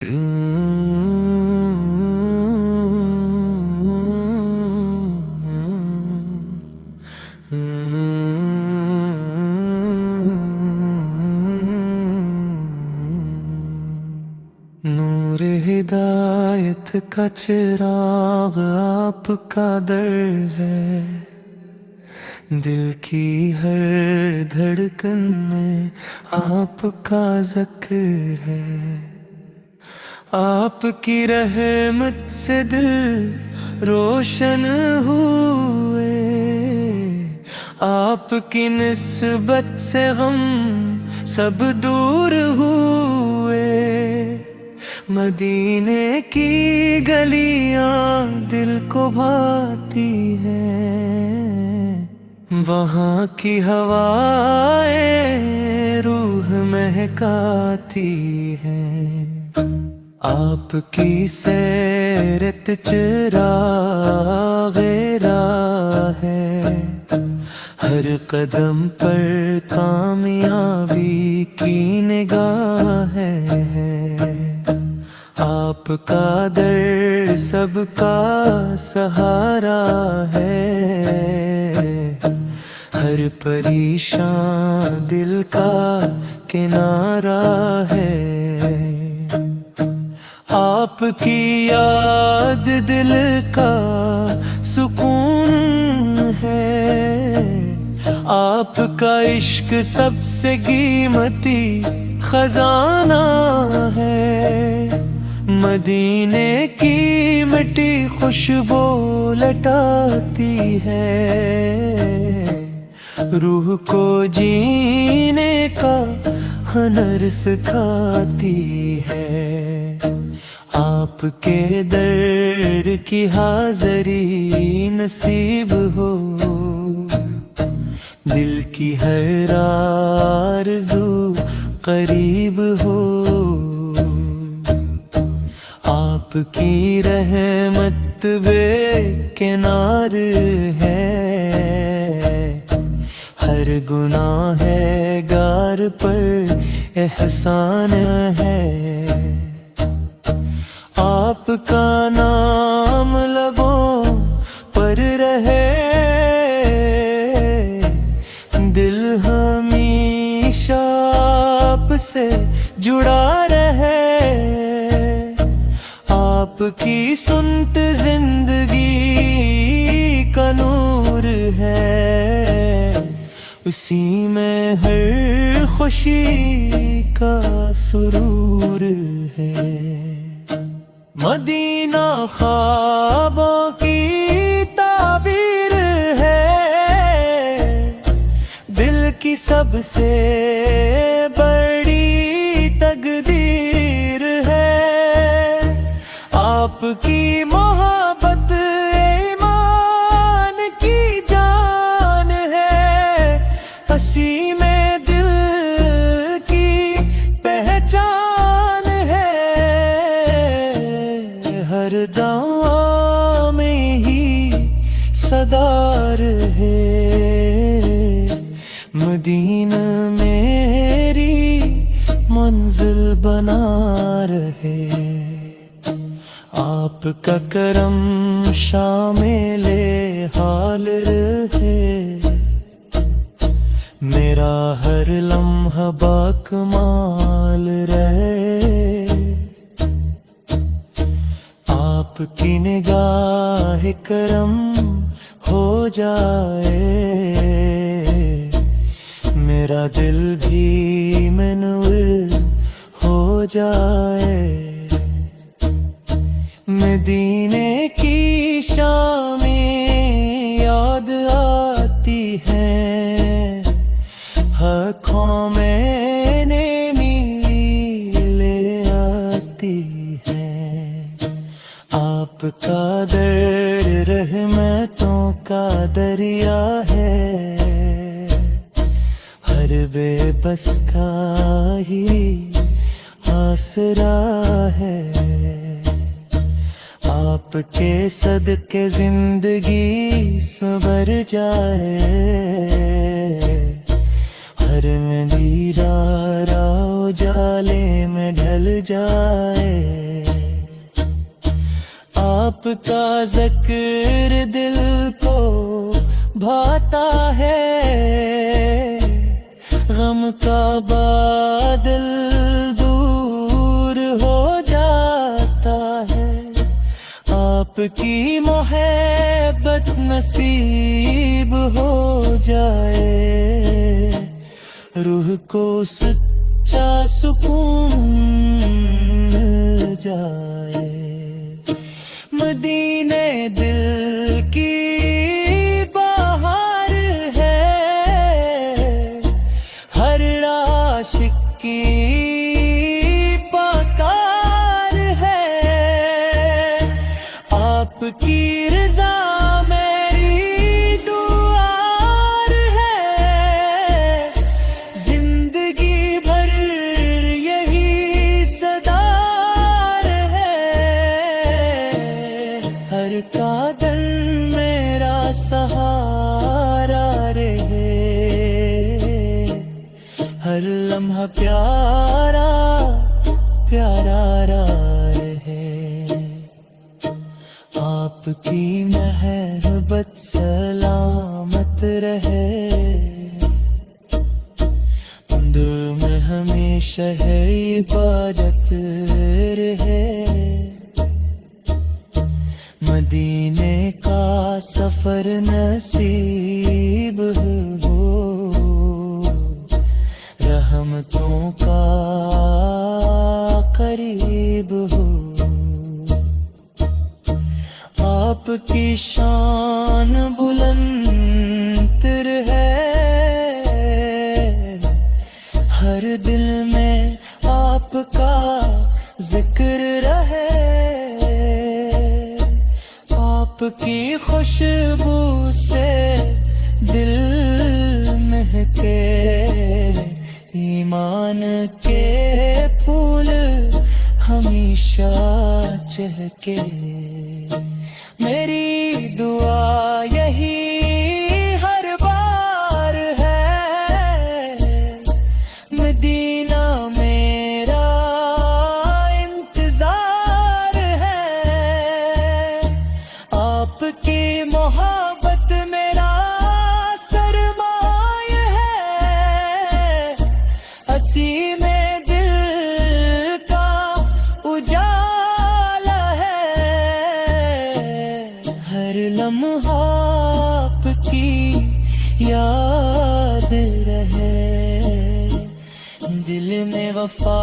नूर हिदायत का चिराग आपका दर है, दिल की हर धड़कन में आपका ज़िक्र है। आपकी रहमत से दिल रोशन हुए, आपकी निस्बत से गम सब दूर हुए। मदीने की गलियां दिल को भाती हैं, वहाँ की हवाएं रूह महकाती हैं। आपकी सैरत चिरागे राह है, हर कदम पर कामयाबी की निगाह है। आपका दर सबका सहारा है, हर परेशान दिल का किनारा है। आपकी याद दिल का सुकून है, आपका इश्क सबसे कीमती खजाना है। मदीने की मिट्टी खुशबू लटाती है, रूह को जीने का हुनर सिखाती है। आपके दर की हाज़री नसीब हो, दिल की हर आरज़ू करीब हो। आपकी रहमत बेकिनार है, हर गुनाह है गार पर एहसान है। आपका नाम लबों पर रहे, दिल हमेशा आपसे जुड़ा रहे। आपकी सुनत जिंदगी का नूर है, उसी में हर खुशी का सुरूर है। मदीना ख्वाबों की ताबीर है, दिल की सबसे बड़ी तकदीर है। आपकी मोहब्बत ईमान की जान है, हंसी में दिल की पहचान है। हर दुआ में ही सदार है, मदीना मेरी मंजिल बना रहे। आपका करम शामिले हाल रहे, मेरा हर लम्हा बाकमाल रहे। आपकी निगाह करम हो जाए, मेरा दिल भी मनवर हो जाए। मदीने की शामें याद आती हैं, आँखों में ले आती हैं। आपका दर रहमतों का दरिया है, हर बेबस का ही आसरा है। आपके सदके जिंदगी संवर जाए, شرمندی اجالے میں ڈھل جائے آپ کا ذکر دل کو بھاتا ہے غم کا بادل دور ہو جاتا ہے آپ کی محبت نصیب ہو جائے روح کو سچا سکون مل جائے مدینے دل کی بہار ہے ہر عاشق کی پکار ہے آپ کی رضا میری دعا ہے زندگی بھر یہی صدا ہے ہر قدم میرا سہارا رہے ہر لمحہ پیارا پیارا رہے آپ کی محبت سلامت رہے دل میں ہمیشہ ہے عبادت رہے مدینے کا سفر نصیب ہو رحمتوں کا قریب ہو آپ کی شان بلند ہے ہر دل میں آپ کا ذکر رہے آپ کی خوشبو سے دل مہکے ایمان کے پھول ہمیشہ چہکے میری دعا یہی ہر بار ہے مدینہ میرا انتظار ہے آپ کی محبت میرا سرمایہ ہے اسی میں دل کا اجالا ہے ہر لمحہ آپ کی یاد رہے دل میں وفا